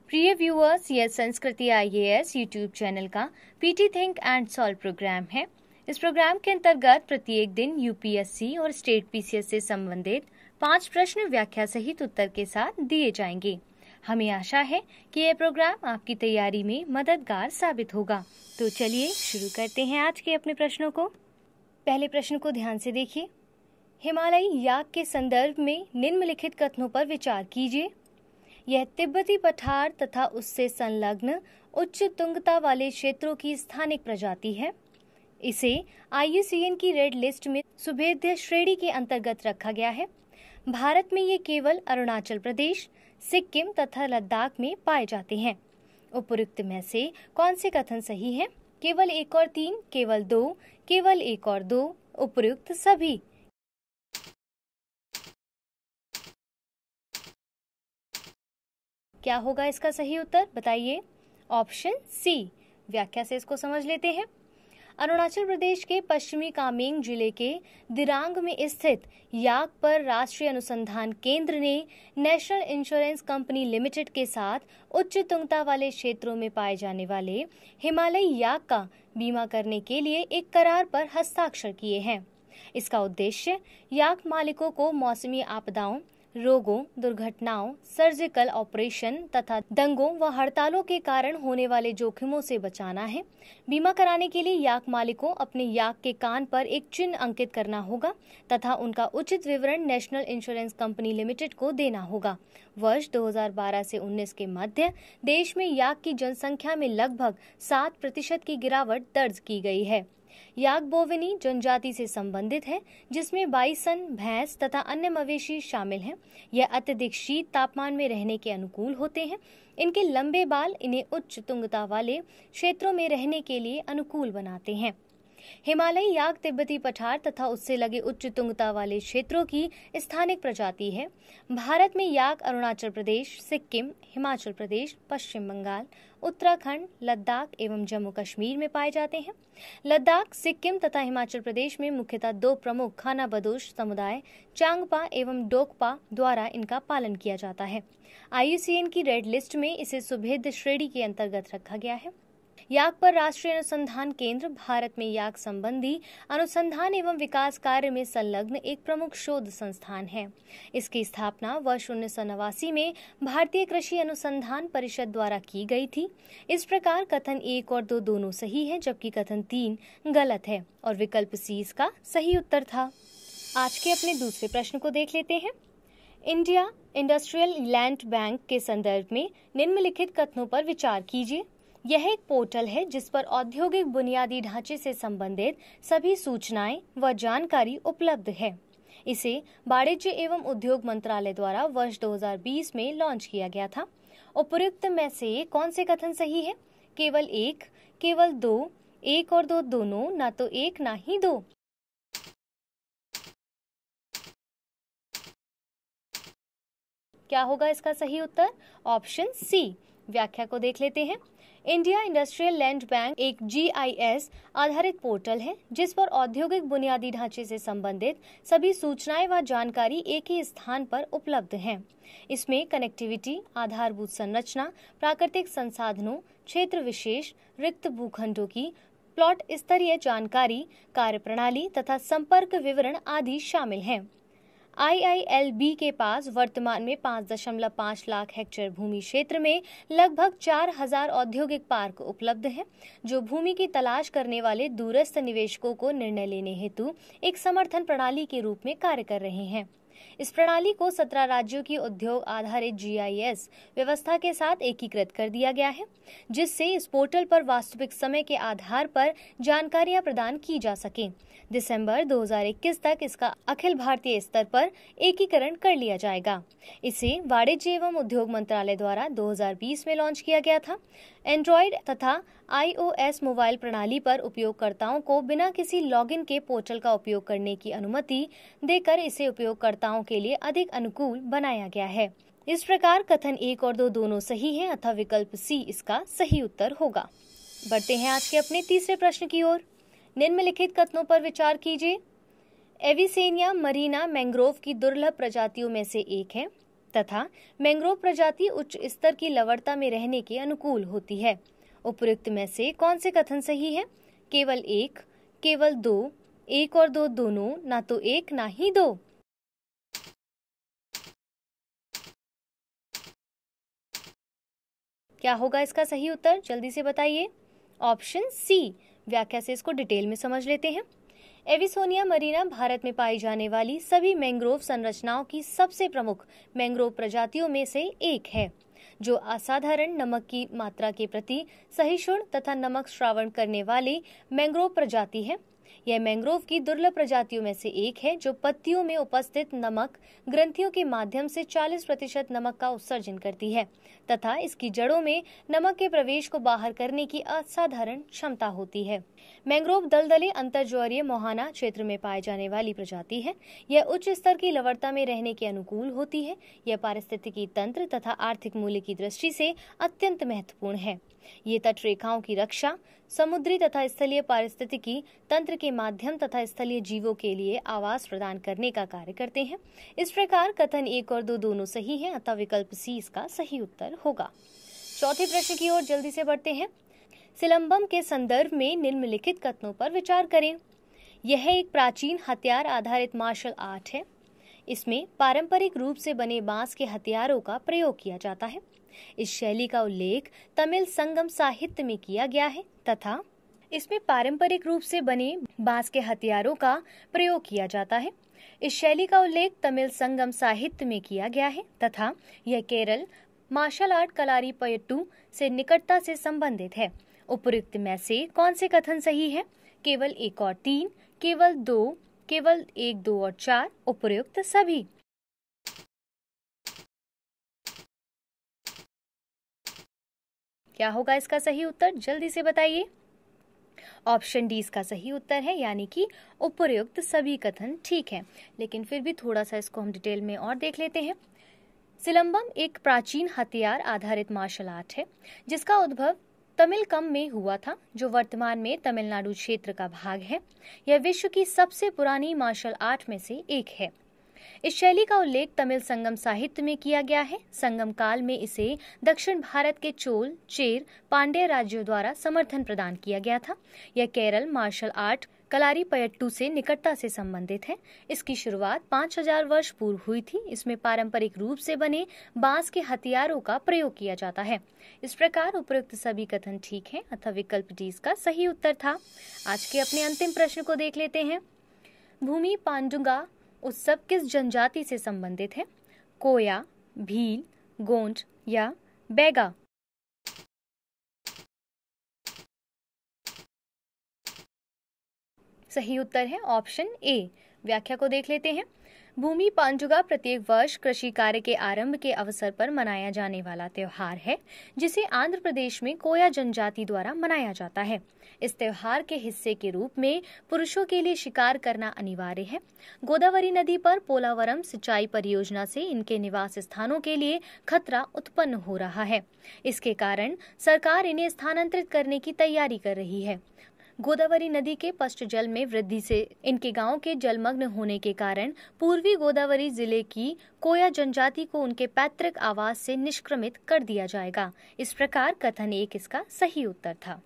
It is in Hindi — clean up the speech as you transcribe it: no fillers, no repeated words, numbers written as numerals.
प्रिय व्यूअर्स, यह संस्कृति आईएएस यूट्यूब चैनल का PT think and solve program है। इस प्रोग्राम के अंतर्गत प्रत्येक दिन यूपीएससी और स्टेट पीसीएस से संबंधित 5 प्रश्न व्याख्या सहित उत्तर के साथ दिए जाएंगे। हमें आशा है कि यह प्रोग्राम आपकी तैयारी में मददगार साबित होगा। तो चलिए शुरू करते हैं आज के अपने प्रश्नों को। पहले प्रश्न को ध्यान से देखिए। हिमालयी याक के संदर्भ में निम्नलिखित कथनों पर विचार कीजिए। यह तिब्बती पठार तथा उससे संलग्न उच्च तुंगता वाले क्षेत्रों की स्थानिक प्रजाति है। इसे IUCN की रेड लिस्ट में सुभेद्य श्रेणी के अंतर्गत रखा गया है। भारत में ये केवल अरुणाचल प्रदेश, सिक्किम तथा लद्दाख में पाए जाते हैं। उपयुक्त में से कौन से कथन सही हैं? केवल 1 और 3, केवल 2, केवल 1 और 2, उपयुक्त सभी। क्या होगा इसका सही उत्तर? बताइए। Option C. व्याख्या से इसको समझ लेते हैं। अरुणाचल प्रदेश के पश्चिमी कामेंग जिले के दिरांग में स्थित याक पर राष्ट्रीय अनुसंधान केंद्र ने नेशनल इंश्योरेंस कंपनी लिमिटेड के साथ उच्च तुंगता वाले क्षेत्रों में पाए जाने वाले हिमालयी याक का बीमा करने के लिए एक करार पर हस्ताक्षर किए हैं। इसका उद्देश्य याक मालिकों को मौसमी आपदाओं, रोगों, दुर्घटनाओं, सर्जिकल ऑपरेशन तथा दंगों व हड़तालों के कारण होने वाले जोखिमों से बचाना है। बीमा कराने के लिए याक मालिकों अपने याक के कान पर एक चिन्ह अंकित करना होगा तथा उनका उचित विवरण नेशनल इंश्योरेंस कंपनी लिमिटेड को देना होगा। वर्ष 2012 से 19 के मध्य देश में याक की जनसंख्या में लगभग 7% की गिरावट दर्ज की गई है। याक बोविनी जनजाति से संबंधित है, जिसमें बाइसन, भैंस तथा अन्य मवेशी शामिल हैं। यह अत्यधिक शीत तापमान में रहने के अनुकूल होते हैं। इनके लंबे बाल इन्हें उच्च तुंगता वाले क्षेत्रों में रहने के लिए अनुकूल बनाते हैं। हिमालयी याक तिब्बती पठार तथा उससे लगे उच्च तुंगता वाले क्षेत्रों की स्थानिक प्रजाति है। भारत में याक अरुणाचल प्रदेश, सिक्किम, हिमाचल प्रदेश, पश्चिम बंगाल, उत्तराखंड, लद्दाख एवं जम्मू कश्मीर में पाए जाते हैं। लद्दाख, सिक्किम तथा हिमाचल प्रदेश में मुख्यतः 2 प्रमुख खानाबदोश समुदाय चांगपा एवं डोकपा द्वारा इनका पालन किया जाता है। IUCN की रेड लिस्ट में इसे सुभेद्य श्रेणी के अंतर्गत रखा गया है। याक पर राष्ट्रीय अनुसंधान केंद्र भारत में याक संबंधी अनुसंधान एवं विकास कार्य में संलग्न एक प्रमुख शोध संस्थान है। इसकी स्थापना वर्ष 1989 में भारतीय कृषि अनुसंधान परिषद द्वारा की गई थी। इस प्रकार कथन 1 और 2 दोनों सही है, जबकि कथन 3 गलत है और विकल्प सी इसका सही उत्तर था। आज के अपने दूसरे प्रश्न को देख लेते हैं। इंडिया इंडस्ट्रियल लैंड बैंक के संदर्भ में निम्नलिखित कथनों पर विचार कीजिए। यह एक पोर्टल है जिस पर औद्योगिक बुनियादी ढांचे से संबंधित सभी सूचनाएं व जानकारी उपलब्ध है। इसे वाणिज्य एवं उद्योग मंत्रालय द्वारा वर्ष 2020 में लॉन्च किया गया था। उपयुक्त में से कौन से कथन सही है? केवल 1, केवल 2, 1 और 2 दोनों, ना तो 1 ना ही 2। क्या होगा इसका सही उत्तर? Option C. व्याख्या को देख लेते हैं। इंडिया इंडस्ट्रियल लैंड बैंक एक GIS आधारित पोर्टल है जिस पर औद्योगिक बुनियादी ढांचे से संबंधित सभी सूचनाएं व जानकारी एक ही स्थान पर उपलब्ध हैं। इसमें कनेक्टिविटी, आधारभूत संरचना, प्राकृतिक संसाधनों, क्षेत्र विशेष, रिक्त भूखंडों की प्लॉट स्तरीय जानकारी, कार्यप्रणाली तथा संपर्क विवरण आदि शामिल हैं। IILB के पास वर्तमान में 5.5 लाख हेक्टेयर भूमि क्षेत्र में लगभग 4000 औद्योगिक पार्क उपलब्ध हैं, जो भूमि की तलाश करने वाले दूरस्थ निवेशकों को निर्णय लेने हेतु एक समर्थन प्रणाली के रूप में कार्य कर रहे हैं। इस प्रणाली को 17 राज्यों की उद्योग आधारित GIS व्यवस्था के साथ एकीकृत कर दिया गया है, जिससे इस पोर्टल पर वास्तविक समय के आधार पर जानकारियां प्रदान की जा सकें। दिसंबर 2021 तक इसका अखिल भारतीय स्तर पर एकीकरण कर लिया जाएगा। इसे वाणिज्य एवं उद्योग मंत्रालय द्वारा 2020 में लॉन्च किया गया था। एंड्रॉइड तथा iOS मोबाइल प्रणाली पर उपयोगकर्ताओं को बिना किसी लॉगिन के पोर्टल का उपयोग करने की अनुमति देकर इसे उपयोगकर्ताओं के लिए अधिक अनुकूल बनाया गया है। इस प्रकार कथन 1 और 2 दोनों सही हैं अतः विकल्प सी इसका सही उत्तर होगा। बढ़ते हैं आज के अपने तीसरे प्रश्न की ओर। निम्नलिखित कथनों पर विचार कीजिए। एविसेनिया मरीना मैंग्रोव की दुर्लभ प्रजातियों में से एक है। तथा मैंग्रोव प्रजाति उच्च स्तर की लवणता में रहने के अनुकूल होती है। उपयुक्त में से कौन से कथन सही है? केवल एक, केवल दो, एक और दो दोनों, ना तो एक ना ही दो। क्या होगा इसका सही उत्तर? जल्दी से बताइए। Option C. व्याख्या से इसको डिटेल में समझ लेते हैं। एविसोनिया मरीना भारत में पाई जाने वाली सभी मैंग्रोव संरचनाओं की सबसे प्रमुख मैंग्रोव प्रजातियों में से एक है, जो असाधारण नमक की मात्रा के प्रति सहिष्णु तथा नमक श्रावण करने वाली मैंग्रोव प्रजाति है। यह मैंग्रोव की दुर्लभ प्रजातियों में से एक है जो पत्तियों में उपस्थित नमक ग्रंथियों के माध्यम से 40% नमक का उत्सर्जन करती है तथा इसकी जड़ों में नमक के प्रवेश को बाहर करने की असाधारण क्षमता होती है। मैंग्रोव दलदले अंतर्ज्वारीय मोहाना क्षेत्र में पाए जाने वाली प्रजाति है। यह उच्च स्तर की लवणता में रहने के अनुकूल होती है। यह पारिस्थितिकी तंत्र तथा आर्थिक मूल्य की दृष्टि से अत्यंत महत्वपूर्ण है। ये तट रेखाओं की रक्षा, समुद्री तथा स्थलीय पारिस्थितिकी तंत्र के माध्यम तथा स्थलीय जीवों के लिए आवास प्रदान करने का कार्य करते हैं। इस प्रकार कथन एक और दो दोनों सही हैं, अतः विकल्प सी इसका सही उत्तर होगा। चौथे प्रश्न की ओर जल्दी से बढ़ते हैं। सिलंबम के संदर्भ में निम्नलिखित कथनों पर विचार करें। यह एक प्राचीन हथियार आधारित मार्शल आर्ट है। इसमें पारंपरिक रूप से बने बांस के हथियारों का प्रयोग किया जाता है। इस शैली का उल्लेख तमिल संगम साहित्य में किया गया है तथा इसमें पारंपरिक रूप से बने बांस के हथियारों का प्रयोग किया जाता है। इस शैली का उल्लेख तमिल संगम साहित्य में किया गया है तथा यह केरल मार्शल आर्ट कलारीपयट्टू से निकटता से संबंधित है। उपयुक्त में से कौन से कथन सही है? केवल एक और तीन, केवल दो, केवल एक, दो और चार, उपयुक्त सभी। क्या होगा इसका सही उत्तर? जल्दी से बताइए। ऑप्शन डी इसका सही उत्तर है, यानी कि उपयुक्त सभी कथन ठीक है। लेकिन फिर भी थोड़ा सा इसको हम डिटेल में और देख लेते हैं। सिलंबम एक प्राचीन हथियार आधारित मार्शल आर्ट है जिसका उद्भव तमिलकम में हुआ था, जो वर्तमान में तमिलनाडु क्षेत्र का भाग है। यह विश्व की सबसे पुरानी मार्शल आर्ट में से एक है। इस शैली का उल्लेख तमिल संगम साहित्य में किया गया है। संगम काल में इसे दक्षिण भारत के चोल, चेर, पांड्य राज्यों द्वारा समर्थन प्रदान किया गया था। यह केरल मार्शल आर्ट कलारीपयट्टू से निकटता से संबंधित है। इसकी शुरुआत 5000 वर्ष पूर्व हुई थी। इसमें पारंपरिक रूप से बने बांस के हथियारों का प्रयोग किया जाता है। इस प्रकार उपयुक्त सभी कथन ठीक हैं, अतः विकल्प डी इसका सही उत्तर था। आज के अपने अंतिम प्रश्न को देख लेते हैं। भूमि पांडुंगा उत्सव किस जनजाति से संबंधित है? कोया, भील, गोंड या बैगा? सही उत्तर है ऑप्शन ए। व्याख्या को देख लेते हैं। भूमि पांडुगा प्रत्येक वर्ष कृषि कार्य के आरंभ के अवसर पर मनाया जाने वाला त्योहार है, जिसे आंध्र प्रदेश में कोया जनजाति द्वारा मनाया जाता है। इस त्योहार के हिस्से के रूप में पुरुषों के लिए शिकार करना अनिवार्य है। गोदावरी नदी पर पोलावरम सिंचाई परियोजना से इनके निवास स्थानों के लिए खतरा उत्पन्न हो रहा है। इसके कारण सरकार इन्हें स्थानांतरित करने की तैयारी कर रही है। गोदावरी नदी के पश्च जल में वृद्धि से इनके गांव के जलमग्न होने के कारण पूर्वी गोदावरी जिले की कोया जनजाति को उनके पैतृक आवास से निष्क्रमित कर दिया जाएगा। इस प्रकार कथन एक इसका सही उत्तर था।